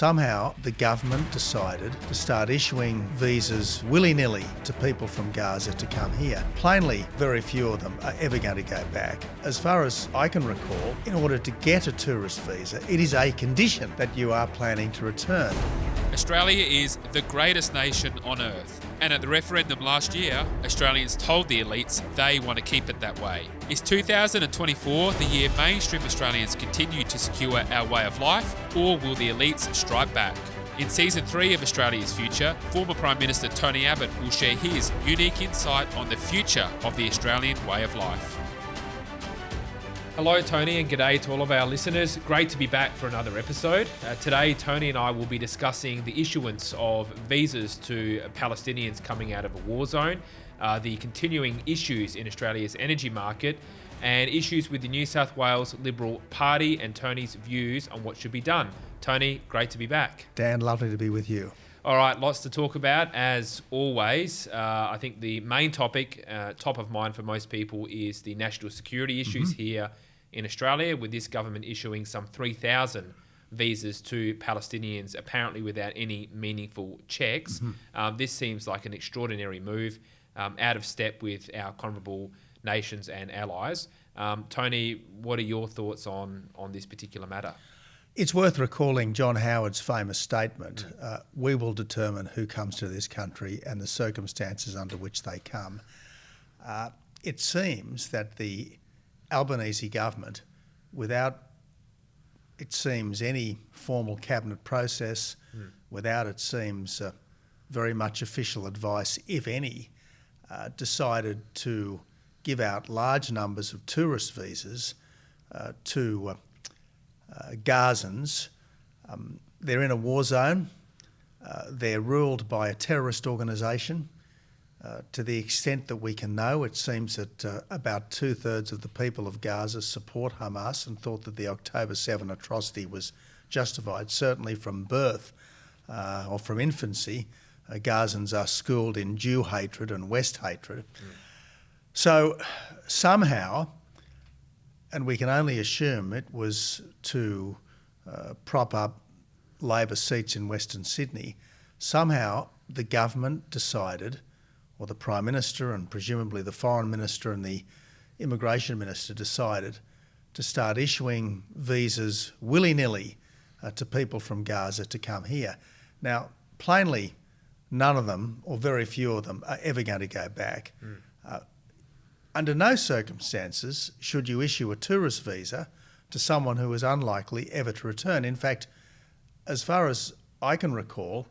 Somehow the government decided to start issuing visas willy-nilly to people from Gaza to come here. Plainly, very few of them are ever going to go back. As far as I can recall, in order to get a tourist visa, it is a condition that you are planning to return. Australia is the greatest nation on earth. And at the referendum last year, Australians told the elites they want to keep it that way. Is 2024 the year mainstream Australians continue to secure our way of life, or will the elites strike back? In Season 3 of Australia's Future, former Prime Minister Tony Abbott will share his unique insight on the future of the Australian way of life. Hello, Tony, and g'day to all of our listeners. Great to be back for another episode. Today, Tony and I will be discussing the issuance of visas to Palestinians coming out of a war zone, the continuing issues in Australia's energy market, and issues with the New South Wales Liberal Party and Tony's views on what should be done. Tony, great to be back. Dan, lovely to be with you. All right, lots to talk about as always. I think the main topic, top of mind for most people, is the national security issues here in Australia, with this government issuing some 3,000 visas to Palestinians, apparently without any meaningful checks. This seems like an extraordinary move, out of step with our comparable nations and allies. Tony, what are your thoughts on this particular matter? It's worth recalling John Howard's famous statement, we will determine who comes to this country and the circumstances under which they come. It seems that the Albanese government, without, it seems, any formal cabinet process, without, it seems, very much official advice, if any, decided to give out large numbers of tourist visas to Gazans. They're in a war zone. They're ruled by a terrorist organisation. To the extent that we can know, it seems that about 2/3 of the people of Gaza support Hamas and thought that the October 7 atrocity was justified. Certainly from birth or from infancy, Gazans are schooled in Jew hatred and West hatred. So somehow, and we can only assume it was to prop up Labor seats in Western Sydney, somehow the government decided, or the Prime Minister and presumably the Foreign Minister and the Immigration Minister decided to start issuing visas willy-nilly to people from Gaza to come here. Now, plainly, none of them, or very few of them, are ever going to go back. Under no circumstances should you issue a tourist visa to someone who is unlikely ever to return. In fact, as far as I can recall,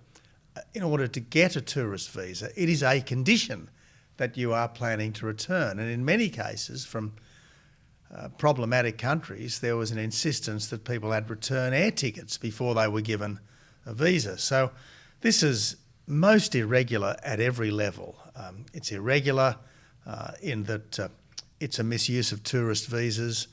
in order to get a tourist visa, it is a condition that you are planning to return. And in many cases, from problematic countries, there was an insistence that people had return air tickets before they were given a visa. So this is most irregular at every level. It's irregular in that it's a misuse of tourist visas.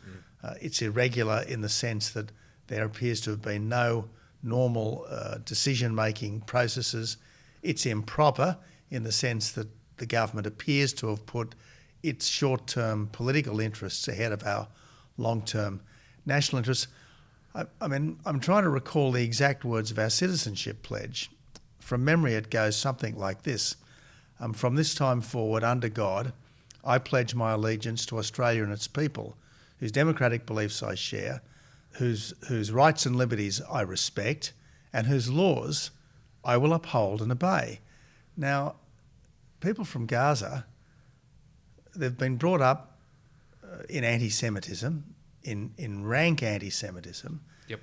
It's irregular in the sense that there appears to have been no normal decision-making processes. It's improper in the sense that the government appears to have put its short-term political interests ahead of our long-term national interests. I mean, I'm trying to recall the exact words of our citizenship pledge. From memory, it goes something like this. From this time forward, under God, I pledge my allegiance to Australia and its people, whose democratic beliefs I share, whose rights and liberties I respect, and whose laws I will uphold and obey. Now, people from Gaza, they've been brought up in anti-Semitism, in rank anti-Semitism. Yep.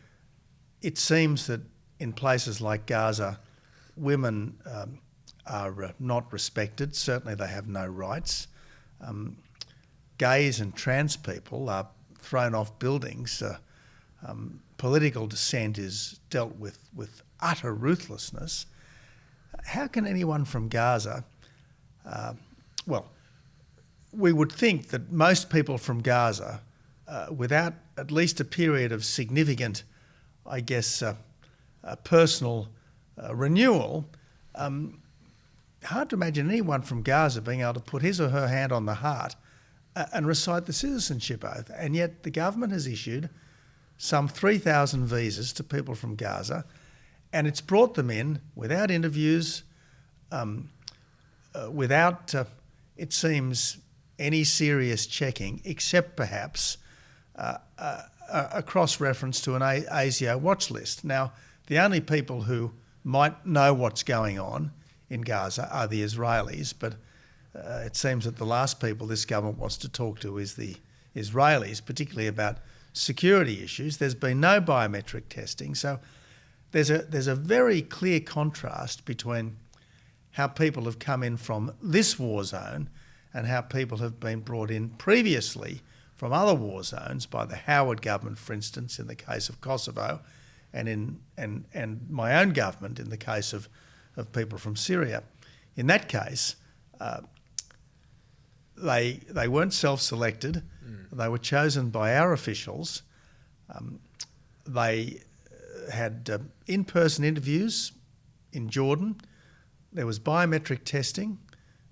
It seems that in places like Gaza, women are not respected. Certainly they have no rights. Gays and trans people are thrown off buildings. Political dissent is dealt with utter ruthlessness. How can anyone from Gaza, well, we would think that most people from Gaza, without at least a period of significant, I guess, personal renewal, hard to imagine anyone from Gaza being able to put his or her hand on the heart and recite the citizenship oath. And yet the government has issued some 3,000 visas to people from Gaza, And it's brought them in without interviews, without, it seems, any serious checking, except perhaps a cross-reference to an ASIO watch list. Now, the only people who might know what's going on in Gaza are the Israelis, but it seems that the last people this government wants to talk to is the Israelis, particularly about security issues. There's been no biometric testing, so there's a very clear contrast between how people have come in from this war zone and how people have been brought in previously from other war zones by the Howard government, for instance, in the case of Kosovo, and my own government in the case of people from Syria. In that case, they weren't self-selected. They were chosen by our officials. They had in-person interviews in Jordan. There was biometric testing.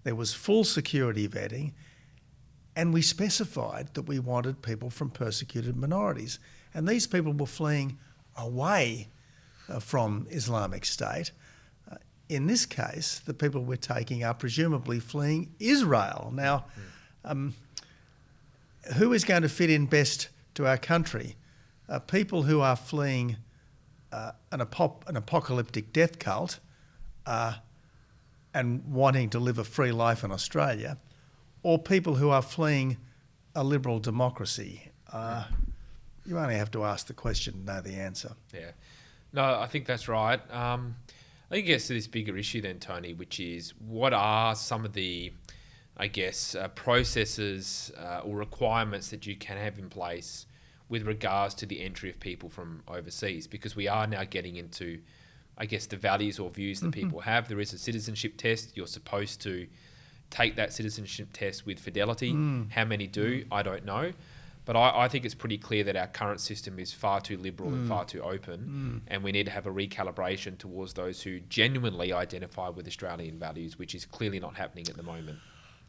There was full security vetting. And we specified that we wanted people from persecuted minorities. And these people were fleeing away from Islamic State. In this case, the people we're taking are presumably fleeing Israel. Now, who is going to fit in best to our country? People who are fleeing an apocalyptic death cult and wanting to live a free life in Australia, or people who are fleeing a liberal democracy? You only have to ask the question to know the answer. Yeah. No, I think that's right. I think it gets to this bigger issue then, Tony, which is what are some of the, processes or requirements that you can have in place with regards to the entry of people from overseas? Because we are now getting into, the values or views that people have. There is a citizenship test. You're supposed to take that citizenship test with fidelity. How many do? I don't know. But I think it's pretty clear that our current system is far too liberal and far too open, and we need to have a recalibration towards those who genuinely identify with Australian values, which is clearly not happening at the moment.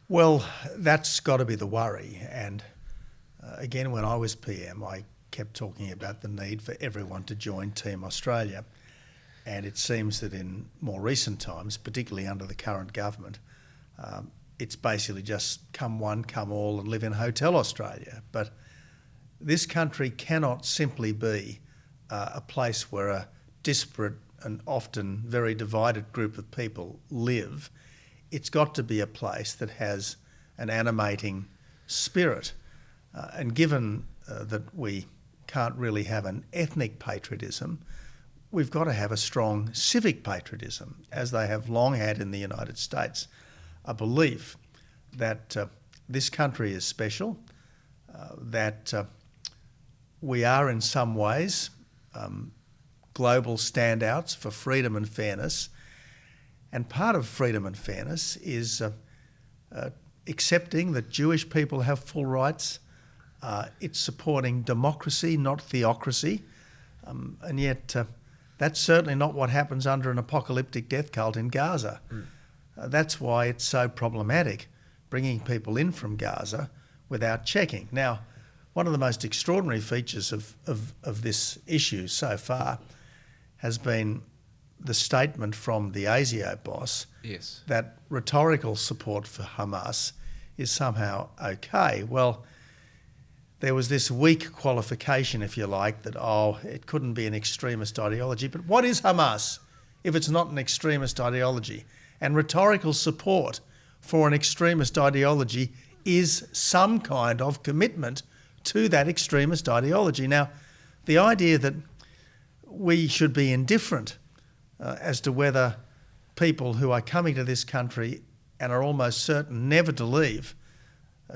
Well, that's got to be the worry. And again, when I was PM, I kept talking about the need for everyone to join Team Australia. And it seems that in more recent times, particularly under the current government, it's basically just come one, come all, and live in Hotel Australia. But this country cannot simply be a place where a disparate and often very divided group of people live. It's got to be a place that has an animating spirit. And given that we can't really have an ethnic patriotism, we've got to have a strong civic patriotism, as they have long had in the United States. A belief that this country is special, that we are in some ways global standouts for freedom and fairness. And part of freedom and fairness is accepting that Jewish people have full rights. It's supporting democracy, not theocracy. And yet that's certainly not what happens under an apocalyptic death cult in Gaza. That's why it's so problematic bringing people in from Gaza without checking. Now, one of the most extraordinary features of this issue so far has been the statement from the ASIO boss that rhetorical support for Hamas is somehow okay. Well, there was this weak qualification, if you like, that, it couldn't be an extremist ideology. But what is Hamas if it's not an extremist ideology? And rhetorical support for an extremist ideology is some kind of commitment to that extremist ideology. Now, the idea that we should be indifferent as to whether people who are coming to this country and are almost certain never to leave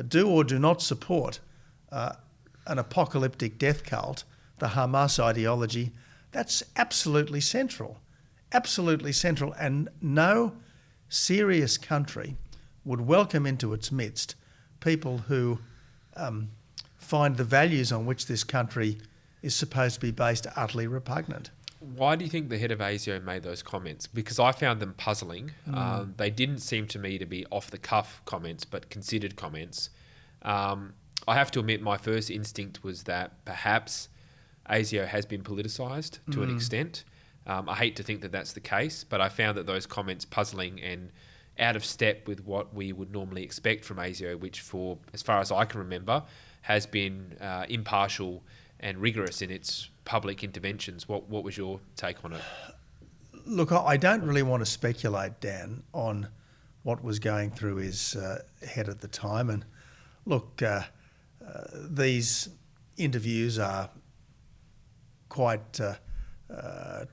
do or do not support an apocalyptic death cult, the Hamas ideology, that's absolutely central. Absolutely central. And no serious country would welcome into its midst people who find the values on which this country is supposed to be based utterly repugnant. Why do you think the head of ASIO made those comments? Because I found them puzzling. They didn't seem to me to be off-the-cuff comments, but considered comments. I have to admit my first instinct was that perhaps ASIO has been politicised to an extent. I hate to think that that's the case, but I found that those comments puzzling and out of step with what we would normally expect from ASIO, which for as far as I can remember has been impartial and rigorous in its public interventions. What was your take on it? Look, I don't really want to speculate, Dan, on what was going through his head at the time. And look, these interviews are quite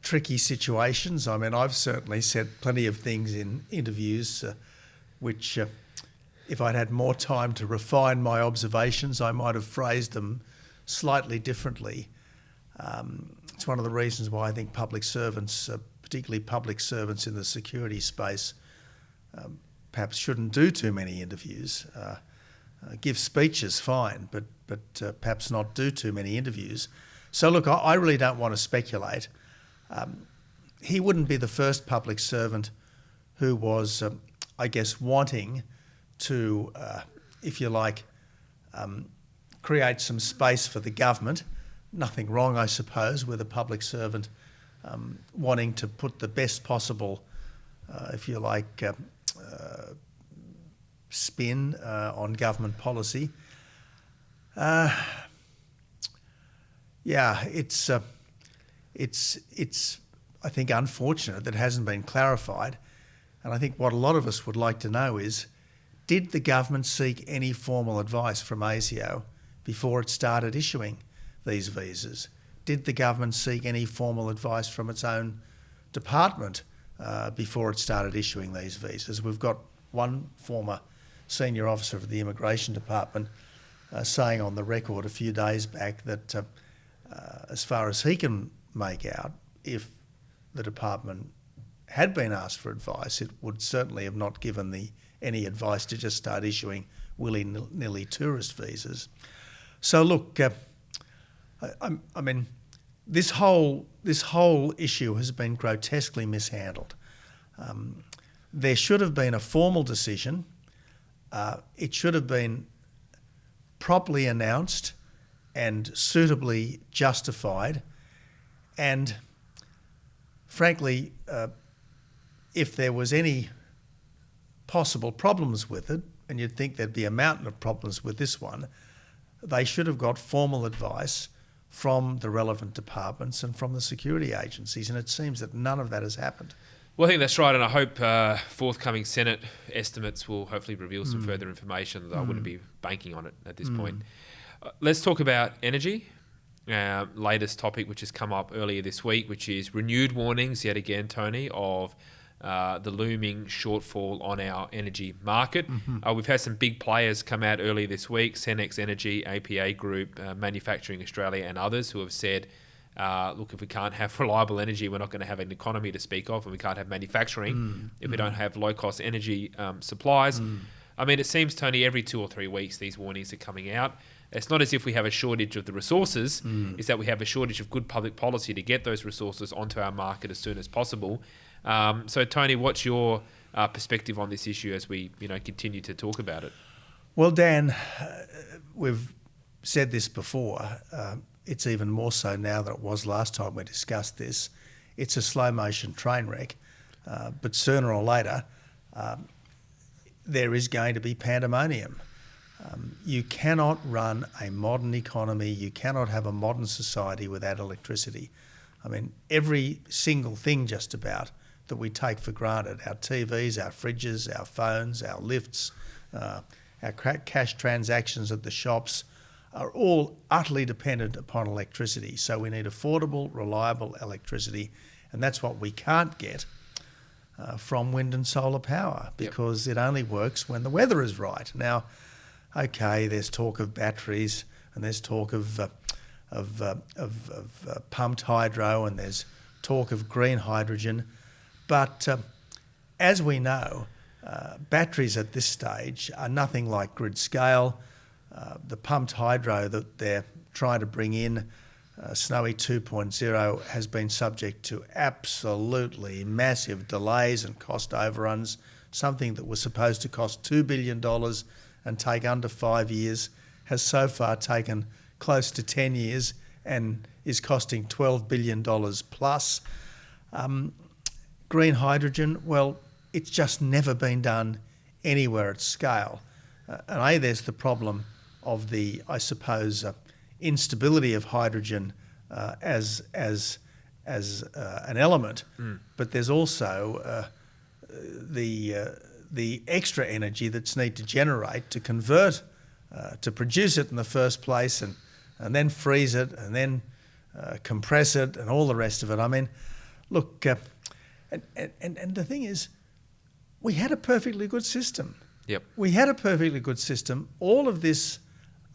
tricky situations. I mean, I've certainly said plenty of things in interviews which, if I'd had more time to refine my observations, I might have phrased them slightly differently. It's one of the reasons why I think public servants, particularly public servants in the security space, perhaps shouldn't do too many interviews. Give speeches, fine, but perhaps not do too many interviews. So look, I really don't want to speculate. He wouldn't be the first public servant who was, I guess, wanting to, if you like, create some space for the government. Nothing wrong, I suppose, with a public servant wanting to put the best possible, if you like, spin on government policy. Yeah, it's I think unfortunate that it hasn't been clarified, and I think what a lot of us would like to know is, did the government seek any formal advice from ASIO before it started issuing these visas? Did the government seek any formal advice from its own department before it started issuing these visas? We've got one former senior officer of the Immigration Department saying on the record a few days back that as far as he can make out, if the department had been asked for advice, it would certainly have not given any advice to just start issuing willy-nilly tourist visas. So look, I mean, this whole issue has been grotesquely mishandled. There should have been a formal decision. It should have been properly announced and suitably justified. And frankly, if there was any possible problems with it, and you'd think there'd be a mountain of problems with this one, they should have got formal advice from the relevant departments and from the security agencies, and it seems that none of that has happened. Well, I think that's right, and I hope forthcoming Senate estimates will hopefully reveal some further information, though I wouldn't be banking on it at this point. Let's talk about energy. Latest topic which has come up earlier this week, which is renewed warnings yet again, Tony, of the looming shortfall on our energy market. We've had some big players come out earlier this week, Cenex Energy, APA Group, Manufacturing Australia and others who have said, look, if we can't have reliable energy, we're not going to have an economy to speak of, and we can't have manufacturing if we don't have low-cost energy supplies. I mean, it seems, Tony, every 2 or 3 weeks these warnings are coming out. It's not as if we have a shortage of the resources, it's that we have a shortage of good public policy to get those resources onto our market as soon as possible. So, Tony, what's your perspective on this issue as we continue to talk about it? Well, Dan, we've said this before. It's even more so now than it was last time we discussed this. It's a slow-motion train wreck, but sooner or later there is going to be pandemonium. You cannot run a modern economy, you cannot have a modern society without electricity. I mean, every single thing just about that we take for granted, our TVs, our fridges, our phones, our lifts, our cash transactions at the shops, are all utterly dependent upon electricity. So we need affordable, reliable electricity, and that's what we can't get from wind and solar power, because it only works when the weather is right. Now, okay, there's talk of batteries, and there's talk of pumped hydro, and there's talk of green hydrogen, but as we know, batteries at this stage are nothing like grid scale. The pumped hydro that they're trying to bring in, Snowy 2.0, has been subject to absolutely massive delays and cost overruns. Something that was supposed to cost $2 billion and take under 5 years has so far taken close to 10 years and is costing $12 billion plus. Green hydrogen, well, it's just never been done anywhere at scale. And there's the problem of the, I suppose, instability of hydrogen as an element, but there's also the extra energy that's need to generate to convert, to produce it in the first place, and then freeze it, and then compress it, and all the rest of it. I mean, look, and the thing is, we had a perfectly good system. Yep. We had a perfectly good system. All of this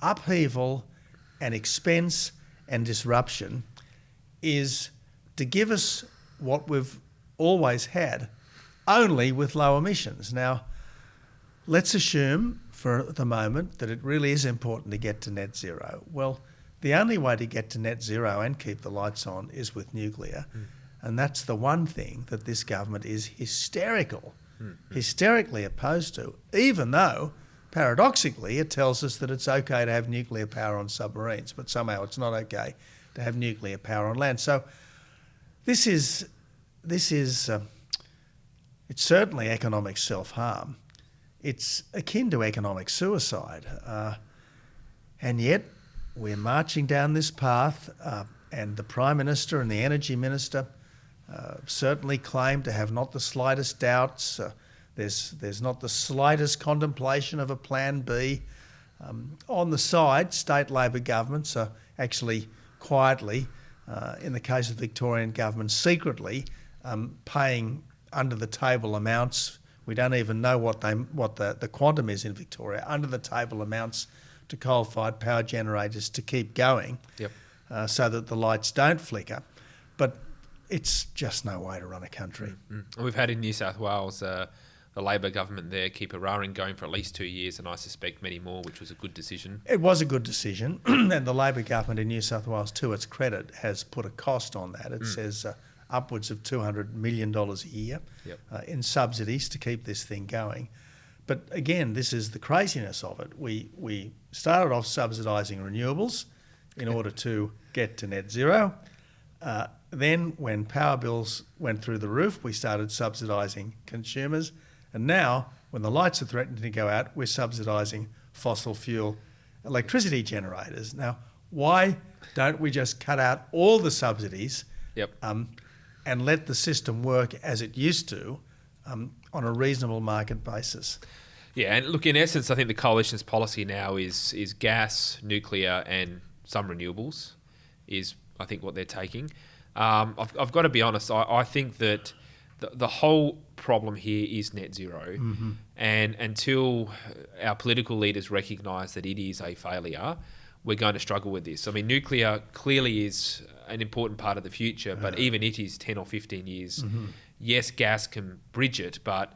upheaval and expense and disruption is to give us what we've always had, only with low emissions. Now, let's assume for the moment that it really is important to get to net zero. Well, the only way to get to net zero and keep the lights on is with nuclear. And that's the one thing that this government is hysterically opposed to, even though, paradoxically, it tells us that it's okay to have nuclear power on submarines, but somehow it's not okay to have nuclear power on land. So this is it's certainly economic self-harm. It's akin to economic suicide. And yet we're marching down this path, and the Prime Minister and the Energy Minister certainly claim to have not the slightest doubts. There's not the slightest contemplation of a plan B. On the side, state Labor governments are actually quietly, in the case of the Victorian government, secretly paying under the table amounts. We don't even know what the quantum is in Victoria, under the table amounts to coal-fired power generators to keep going. Yep. So that the lights don't flicker. But it's just no way to run a country. And we've had in New South Wales the Labor government there keep a roaring going for at least 2 years, and I suspect many more, which was a good decision. It was a good decision, and the Labor government in New South Wales, to its credit, has put a cost on that. It says upwards of $200 million a year in subsidies to keep this thing going. But again, this is the craziness of it. We started off subsidising renewables in order to get to net zero. Then when power bills went through the roof, we started subsidising consumers. And now, when the lights are threatening to go out, we're subsidising fossil fuel electricity generators. Now, why don't we just cut out all the subsidies and let the system work as it used to on a reasonable market basis? Yeah, and look, in essence, I think the coalition's policy now is gas, nuclear, and some renewables is, I think, what they're taking. I've got to be honest, I think that the whole problem here is net zero. And until our political leaders recognise that it is a failure, we're going to struggle with this. I mean, nuclear clearly is an important part of the future, but even it is 10 or 15 years. Yes, gas can bridge it, but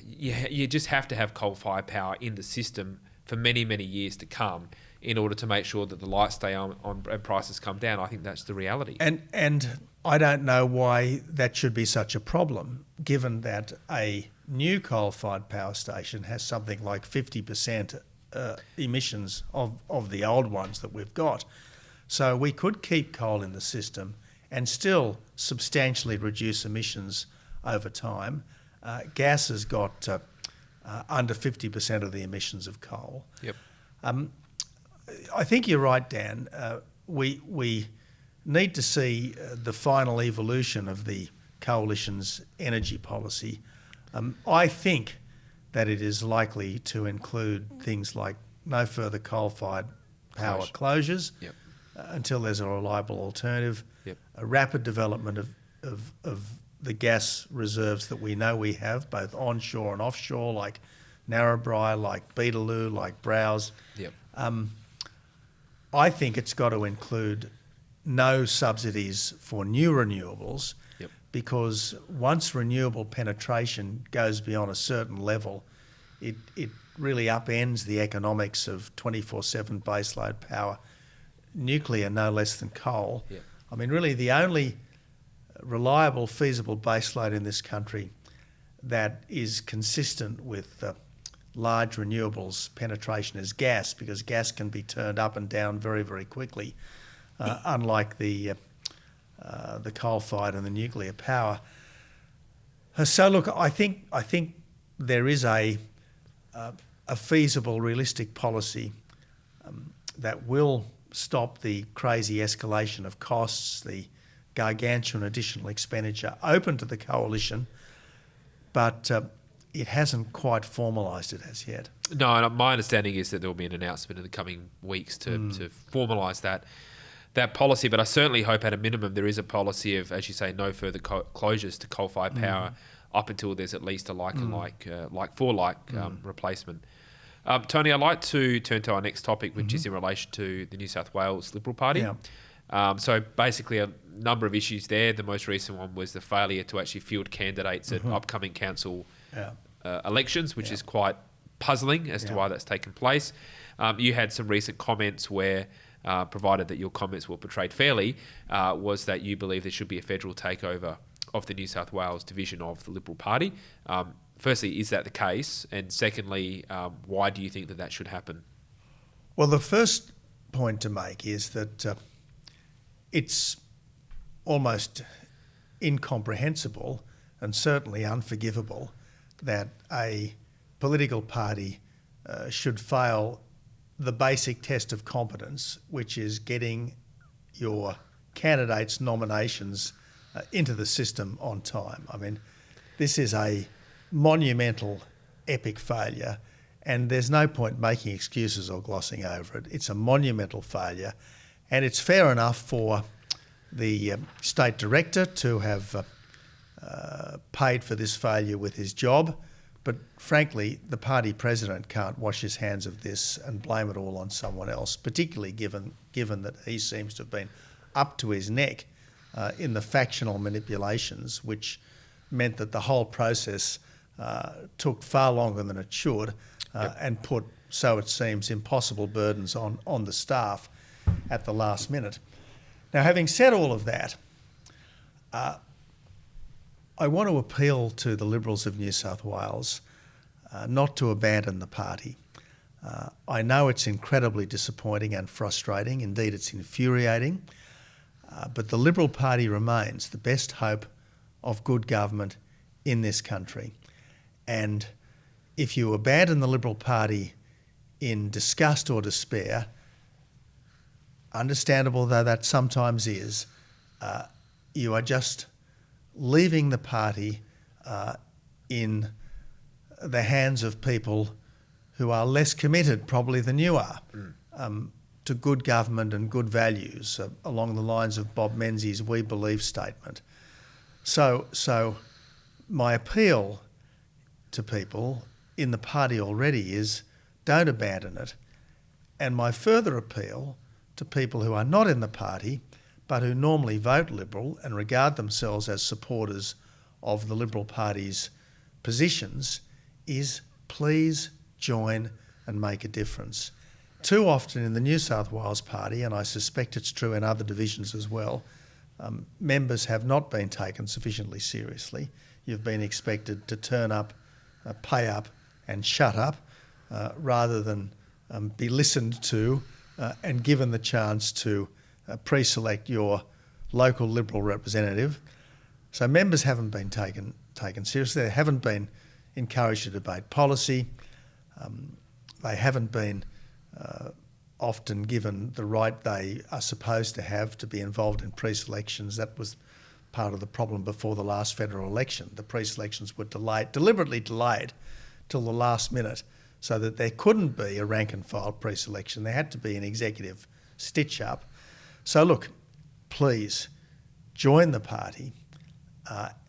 you just have to have coal-fired power in the system for many, many years to come in order to make sure that the lights stay on and prices come down. I think that's the reality. And I don't know why that should be such a problem, given that a new coal-fired power station has something like 50% emissions of the old ones that we've got. So we could keep coal in the system and still substantially reduce emissions over time. Gas has got under 50% of the emissions of coal. Yep. I think you're right, Dan. We need to see the final evolution of the coalition's energy policy. I think that it is likely to include things like no further coal-fired power closures until there's a reliable alternative, a rapid development of the gas reserves that we know we have, both onshore and offshore, like Narrabri, like Beetaloo, like Browse. I think it's got to include no subsidies for new renewables, because once renewable penetration goes beyond a certain level, it really upends the economics of 24/7 baseload power, nuclear no less than coal. I mean, really the only reliable, feasible baseload in this country that is consistent with large renewables penetration is gas, because gas can be turned up and down very, very quickly, unlike the the coal-fired and the nuclear power. So look, I think there is a feasible, realistic policy that will stop the crazy escalation of costs, the gargantuan additional expenditure open to the coalition, but it hasn't quite formalised it as yet. No, and my understanding is that there will be an announcement in the coming weeks to formalise that policy. But I certainly hope at a minimum there is a policy of, as you say, no further closures to coal-fired power up until there's at least a replacement. Tony, I'd like to turn to our next topic, which is in relation to the New South Wales Liberal Party. Yeah. So basically a number of issues there. The most recent one was the failure to actually field candidates at upcoming council elections, which is quite puzzling as to why that's taken place. You had some recent comments where, provided that your comments were portrayed fairly, was that you believe there should be a federal takeover of the New South Wales division of the Liberal Party. Firstly, is that the case? And secondly, why do you think that should happen? Well, the first point to make is that it's almost incomprehensible and certainly unforgivable that a political party should fail the basic test of competence, which is getting your candidates' nominations into the system on time. I mean, this is a monumental, epic failure, and there's no point making excuses or glossing over it. It's a monumental failure, and it's fair enough for the state director to have paid for this failure with his job, but frankly, the party president can't wash his hands of this and blame it all on someone else, particularly given that he seems to have been up to his neck in the factional manipulations, which meant that the whole process took far longer than it should and put, so it seems, impossible burdens on the staff at the last minute. Now, having said all of that, I want to appeal to the Liberals of New South Wales not to abandon the party. I know it's incredibly disappointing and frustrating, indeed it's infuriating, but the Liberal Party remains the best hope of good government in this country. And if you abandon the Liberal Party in disgust or despair, understandable though that sometimes is, you are just leaving the party in the hands of people who are less committed probably than you are to good government and good values along the lines of Bob Menzies' "We Believe" statement. So my appeal to people in the party already is don't abandon it. And my further appeal to people who are not in the party but who normally vote Liberal and regard themselves as supporters of the Liberal Party's positions is please join and make a difference. Too often in the New South Wales Party, and I suspect it's true in other divisions as well, members have not been taken sufficiently seriously. You've been expected to turn up, pay up and shut up rather than be listened to and given the chance to pre-select your local Liberal representative. So members haven't been taken seriously. They haven't been encouraged to debate policy. They haven't been often given the right they are supposed to have to be involved in pre-selections. That was part of the problem before the last federal election. The pre-selections were deliberately delayed till the last minute so that there couldn't be a rank and file pre-selection. There had to be an executive stitch-up. So look, please join the party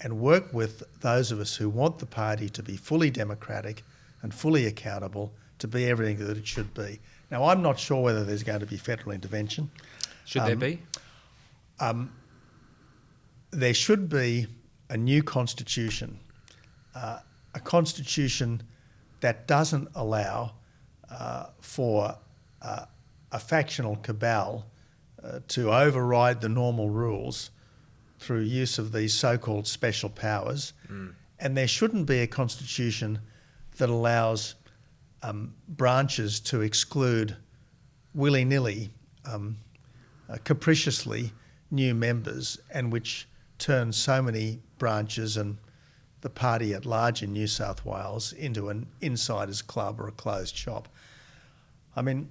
and work with those of us who want the party to be fully democratic and fully accountable, to be everything that it should be. Now, I'm not sure whether there's going to be federal intervention. Should there be? There should be a new constitution, a constitution that doesn't allow for a factional cabal to override the normal rules through use of these so-called special powers. And there shouldn't be a constitution that allows branches to exclude willy-nilly, capriciously, new members and which turned so many branches and the party at large in New South Wales into an insiders club or a closed shop. I mean,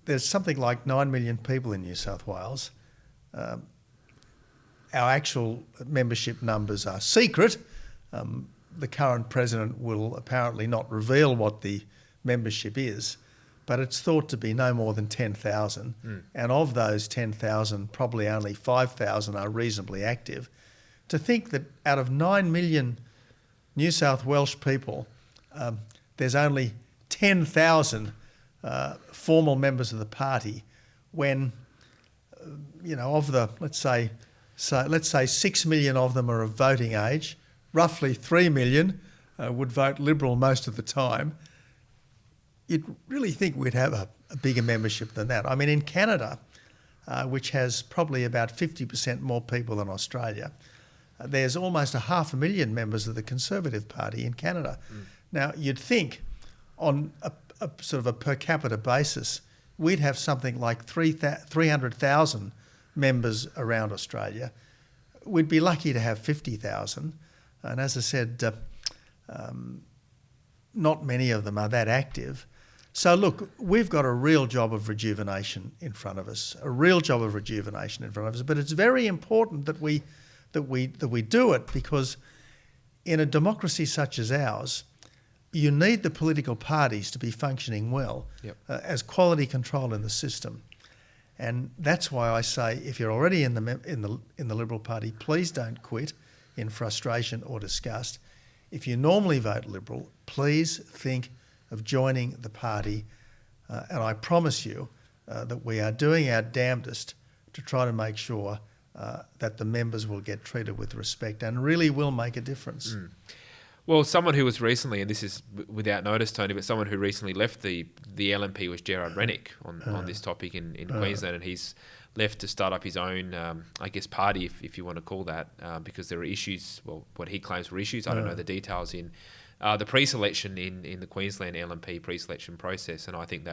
there's something like 9 million people in New South Wales. Our actual membership numbers are secret. The current president will apparently not reveal what the membership is, but it's thought to be no more than 10,000. And of those 10,000, probably only 5,000 are reasonably active. To think that out of 9 million New South Welsh people, there's only 10,000 formal members of the party, when, of the, let's say 6 million of them are of voting age, roughly 3 million would vote Liberal most of the time. You'd really think we'd have a bigger membership than that. I mean, in Canada, which has probably about 50% more people than Australia, there's almost 500,000 members of the Conservative Party in Canada. Now, you'd think on a sort of a per capita basis, we'd have something like 300,000 members around Australia. We'd be lucky to have 50,000. And as I said, not many of them are that active. So look, we've got a real job of rejuvenation in front of us, but it's very important that we do it, because in a democracy such as ours, you need the political parties to be functioning well as quality control in the system. And that's why I say, if you're already in the Liberal Party, please don't quit in frustration or disgust. If you normally vote Liberal, please think of joining the party, and I promise you that we are doing our damnedest to try to make sure that the members will get treated with respect and really will make a difference. Well, someone who was recently, and this is without notice, Tony, but someone who recently left the LNP was Gerard Rennick on this topic in Queensland, and he's left to start up his own, party, if you want to call that, because there are issues, well, what he claims were issues, I don't know the details, in the pre-selection in the Queensland LNP pre-selection process. And I think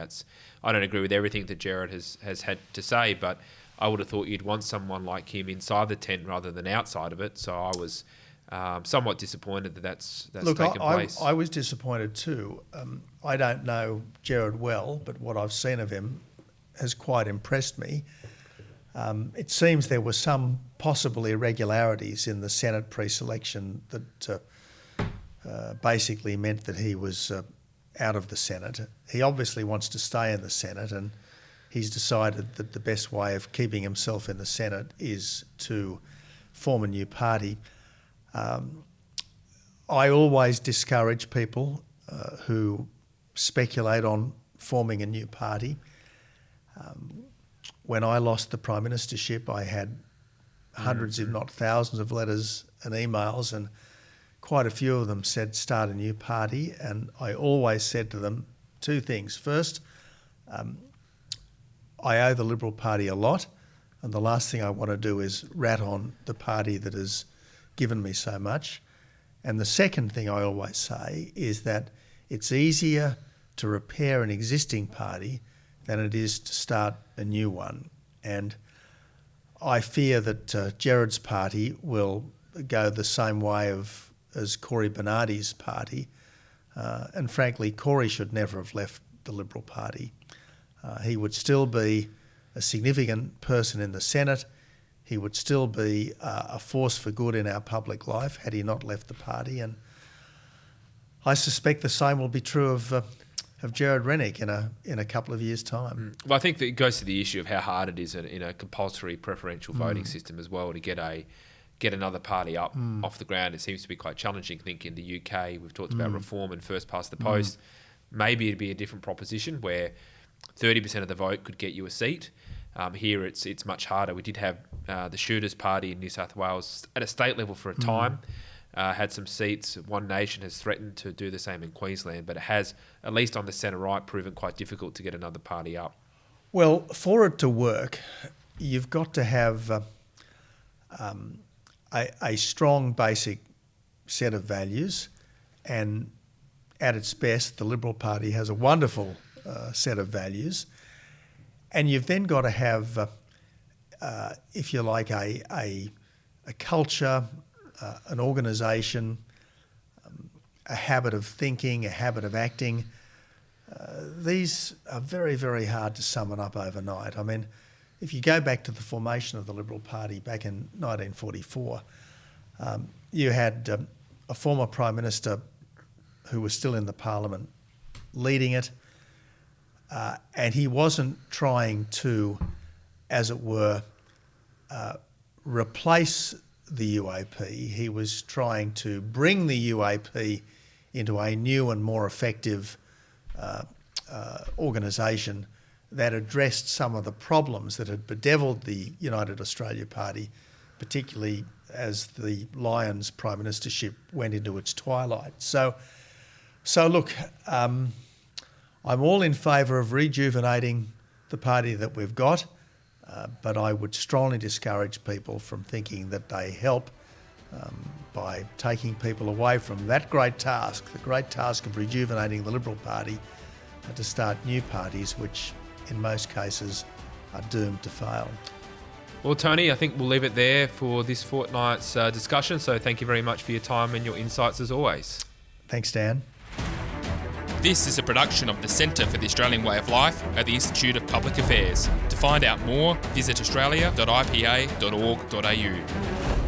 I don't agree with everything that Gerard has had to say, but I would have thought you'd want someone like him inside the tent rather than outside of it. So I was somewhat disappointed that's taken place. I was disappointed too. I don't know Gerard well, but what I've seen of him has quite impressed me. It seems there were some possible irregularities in the Senate pre-selection that basically meant that he was out of the Senate. He obviously wants to stay in the Senate, and he's decided that the best way of keeping himself in the Senate is to form a new party. I always discourage people who speculate on forming a new party. When I lost the Prime Ministership, I had hundreds, if not thousands, of letters and emails, and quite a few of them said start a new party. And I always said to them two things. First, I owe the Liberal Party a lot, and the last thing I want to do is rat on the party that has given me so much. And the second thing I always say is that it's easier to repair an existing party than it is to start a new one. And I fear that Gerard's party will go the same way as Corey Bernardi's party. And frankly, Corey should never have left the Liberal Party. He would still be a significant person in the Senate. He would still be a force for good in our public life had he not left the party. And I suspect the same will be true of Gerard Rennick in a couple of years' time. Well, I think that it goes to the issue of how hard it is in a compulsory preferential voting system as well to get another party up off the ground. It seems to be quite challenging. I think in the UK, we've talked about reform and first past the post. Maybe it'd be a different proposition where 30% of the vote could get you a seat. Here it's much harder. We did have the Shooters Party in New South Wales at a state level for a time, had some seats. One Nation has threatened to do the same in Queensland, but it has, at least on the centre-right, proven quite difficult to get another party up. Well, for it to work, you've got to have a strong basic set of values, and at its best, the Liberal Party has a wonderful set of values. And you've then got to have if you like, a culture, an organisation, a habit of thinking, a habit of acting. These are very, very hard to summon up overnight. I mean, if you go back to the formation of the Liberal Party back in 1944, you had a former Prime Minister who was still in the Parliament leading it, and he wasn't trying to, as it were, replace the UAP. He was trying to bring the UAP into a new and more effective organisation that addressed some of the problems that had bedeviled the United Australia Party, particularly as the Lions Prime Ministership went into its twilight. So look, I'm all in favour of rejuvenating the party that we've got, but I would strongly discourage people from thinking that they help by taking people away from that great task, the great task of rejuvenating the Liberal Party, to start new parties which in most cases are doomed to fail. Well, Tony, I think we'll leave it there for this fortnight's discussion. So thank you very much for your time and your insights as always. Thanks, Dan. This is a production of the Centre for the Australian Way of Life at the Institute of Public Affairs. To find out more, visit australia.ipa.org.au.